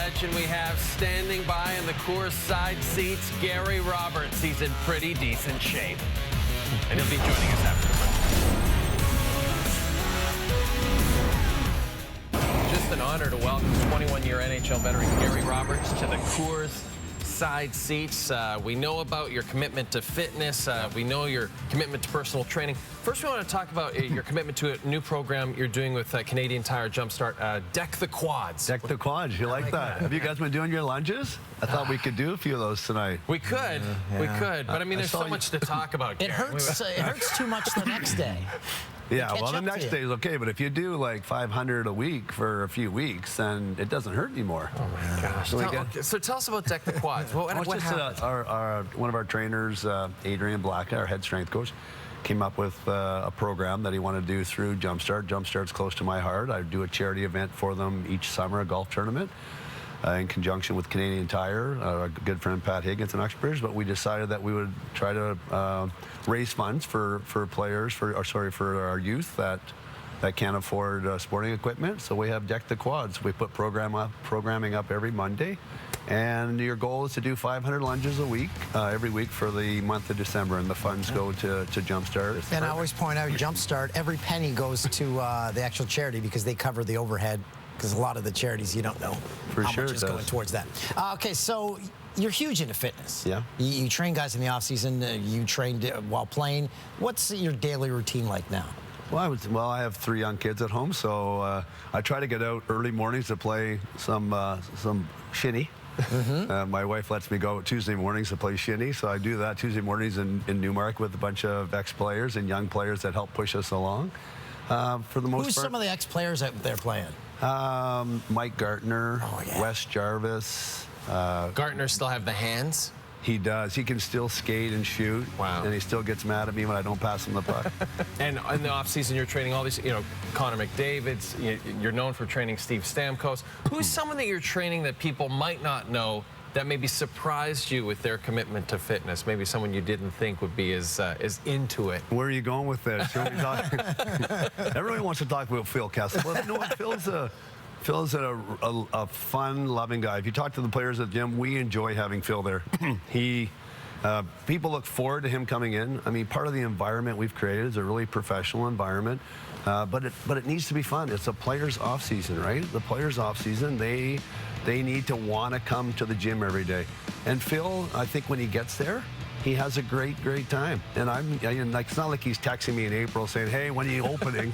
legend we have standing by in the Coors side seats, Gary Roberts. He's in pretty decent shape. And he'll be joining us after the break. Just an honor to welcome 21-year NHL veteran Gary Roberts to the Coors side seats. We know about your commitment to fitness. We know your commitment to personal training. First, we want to talk about your commitment to a new program you're doing with Canadian Tire Jumpstart, Deck the Quads. Deck the Quads. You like that? Have you guys been doing your lunges? I thought we could do a few of those tonight. We could. We could. But, I mean, there's so much to talk about. It hurts. It hurts too much the next day. Yeah, well, the next day is okay, but if you do like 500 a week for a few weeks, then it doesn't hurt anymore. Oh, my gosh. So tell us about Deck the Quads. What happened? One of our trainers, Adrian Black, our head strength coach, came up with a program that he wanted to do through Jumpstart. Jumpstart's close to my heart. I do a charity event for them each summer, a golf tournament. In conjunction with Canadian Tire, our good friend Pat Higgins in Uxbridge, but we decided that we would try to raise funds for players, for our youth that can't afford sporting equipment. So we have Deck the Quads. We put programming up every Monday, and your goal is to do 500 lunges a week, every week for the month of December, and the funds go to Jumpstart. And I always point out, Jumpstart, every penny goes to the actual charity because they cover the overhead. Because a lot of the charities, you don't know how much is going towards that. Okay, so you're huge into fitness. Yeah. You train guys in the off season. You trained while playing. What's your daily routine like now? Well, I have 3 young kids at home, so I try to get out early mornings to play some shinny. My wife lets me go Tuesday mornings to play shinny, so I do that Tuesday mornings in Newmark with a bunch of ex-players and young players that help push us along. For the most part. Who's some of the ex-players that they're playing? Mike Gartner, Wes Jarvis. Gartner still have the hands? He does. He can still skate and shoot. Wow. And he still gets mad at me when I don't pass him the puck. And in the offseason, you're training all these, Connor McDavid's. You're known for training Steve Stamkos. Who's someone that you're training that people might not know that maybe surprised you with their commitment to fitness? Maybe someone you didn't think would be as into it. Where are you going with this? Everyone wants to talk about Phil Kessel. Well, you know what? Phil's a fun, loving guy. If you talk to the players at the gym, we enjoy having Phil there. People look forward to him coming in. I mean, part of the environment we've created is a really professional environment, but it needs to be fun. It's a player's off season, right? The player's off season, they need to want to come to the gym every day. And Phil, I think when he gets there, he has a great time. And it's not like he's texting me in April saying, hey, when are you opening?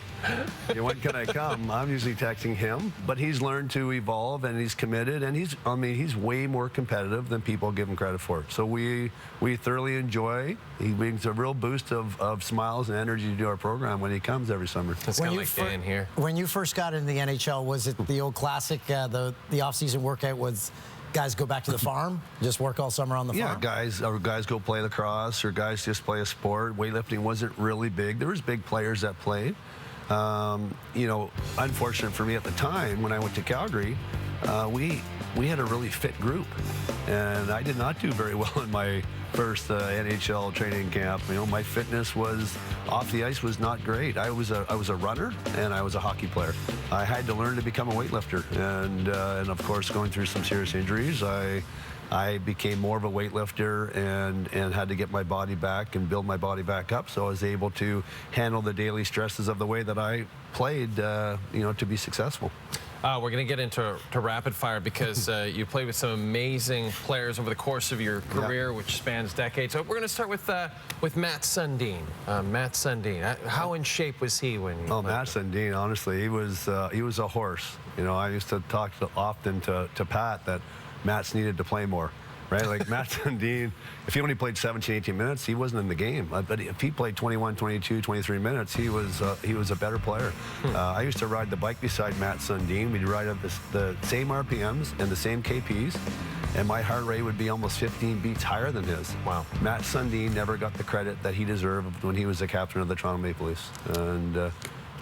When can I come? I'm usually texting him. But he's learned to evolve, and he's committed, and he's way more competitive than people give him credit for. So we thoroughly enjoy. He brings a real boost of smiles and energy to our program when he comes every summer. It's kind of like Dan here. When you first got into the NHL, was it the old classic, the off-season workout was guys go back to the farm, just work all summer on the farm? Yeah, guys go play lacrosse, or guys just play a sport. Weightlifting wasn't really big. There was big players that played. Unfortunate for me at the time when I went to Calgary, we had a really fit group, and I did not do very well in my first NHL training camp. My fitness was off the ice was not great. I was a runner, and I was a hockey player. I had to learn to become a weightlifter, and of course, going through some serious injuries, I became more of a weightlifter and had to get my body back and build my body back up, so I was able to handle the daily stresses of the way that I played, to be successul. We're going to get into rapid fire because you played with some amazing players over the course of your career, which spans decades. So we're going to start with Matt Sundin. Matt Sundin, how in shape was he when you played? Matt Sundin, honestly, he was a horse. I used to talk often to Pat that Matt's needed to play more. Right, like Matt Sundin, if he only played 17, 18 minutes, he wasn't in the game. But if he played 21, 22, 23 minutes, he was a better player. I used to ride the bike beside Matt Sundin. We'd ride at the same RPMs and the same KPs, and my heart rate would be almost 15 beats higher than his. Wow. Matt Sundin never got the credit that he deserved when he was the captain of the Toronto Maple Leafs. And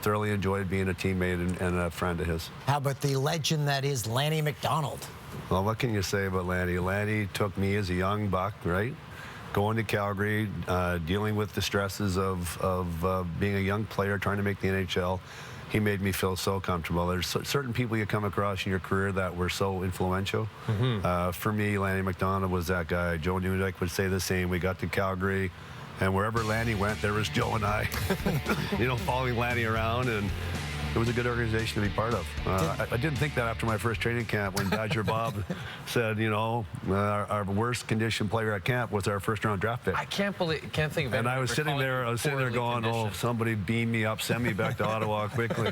thoroughly enjoyed being a teammate and a friend of his. How about the legend that is Lanny McDonald? Well, what can you say about Lanny? Lanny took me as a young buck, right? Going to Calgary, dealing with the stresses of being a young player trying to make the NHL. he made me feel so comfortable. There's certain people you come across in your career that were so influential. For me, Lanny McDonald was that guy. Joe Nudek would say the same. We got to Calgary, and wherever Lanny went, there was Joe and I, following Lanny around, and it was a good organization to be part of. I didn't think that after my first training camp when Badger Bob said, our worst conditioned player at camp was our first-round draft pick. I can't think of it. And I was sitting there going, oh, somebody beam me up, send me back to Ottawa quickly.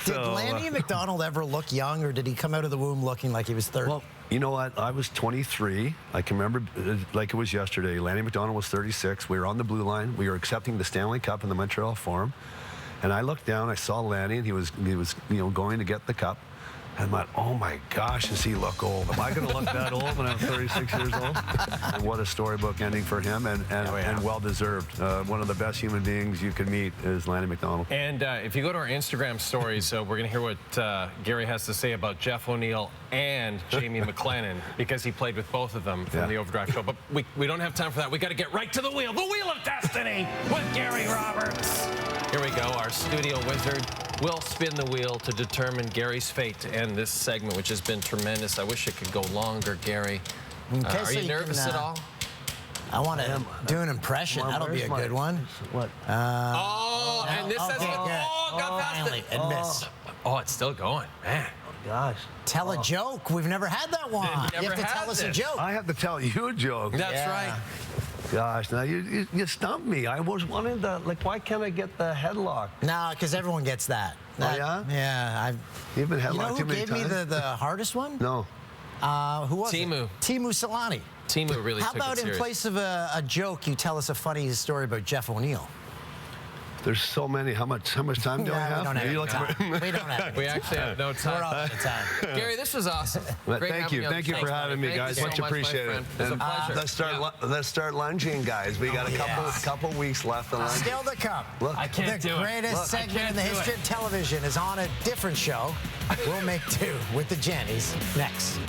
Did Lanny McDonald ever look young, or did he come out of the womb looking like he was 30? Well, you know what? I was 23. I can remember like it was yesterday. Lanny McDonald was 36. We were on the blue line. We were accepting the Stanley Cup in the Montreal Forum. And I looked down, I saw Lanny, and he was going to get the cup. And I thought, oh my gosh, does he look old? Am I going to look that old when I'm 36 years old? And what a storybook ending for him, and well-deserved. One of the best human beings you could meet is Lanny McDonald. And if you go to our Instagram stories, we're going to hear what Gary has to say about Jeff O'Neill and Jamie McLennan, because he played with both of them from the Overdrive show. But we don't have time for that. We got to get right to the wheel of destiny with Gary Roberts. Here we go. Our studio wizard will spin the wheel to determine Gary's fate to end this segment, which has been tremendous. I wish it could go longer, Gary. Okay, are you nervous at all? I want to do an impression. That'll be a good one. What? And this has got past it. And miss. Oh, it's still going, man. Gosh. Tell a joke. We've never had that one. You have to tell us a joke. I have to tell you a joke. That's right. Gosh, now you stumped me. I was wanting to, why can't I get the headlock? No, because everyone gets that. Yeah? Yeah. You've been headlocked too many times. You know who gave me the hardest one? No. Who was Timu. it? Timu Solani. Timu really How took it about in serious. place of a joke, you tell us a funny story about Jeff O'Neill? There's so many. How much time do I have? We don't have any time. We don't have any We actually have no time. We're out of time. Gary, this was awesome. Great Thank having you. on Thank the you show. for having me, Thank guys. you so Much my appreciated. friend. It was a pleasure. Let's start lunging, guys. We got a couple weeks left to lunge. Still to come. Look, I can't do The it. greatest Look, I segment can't in the do history it. of television is on a different show. We'll make two with the Jennies next.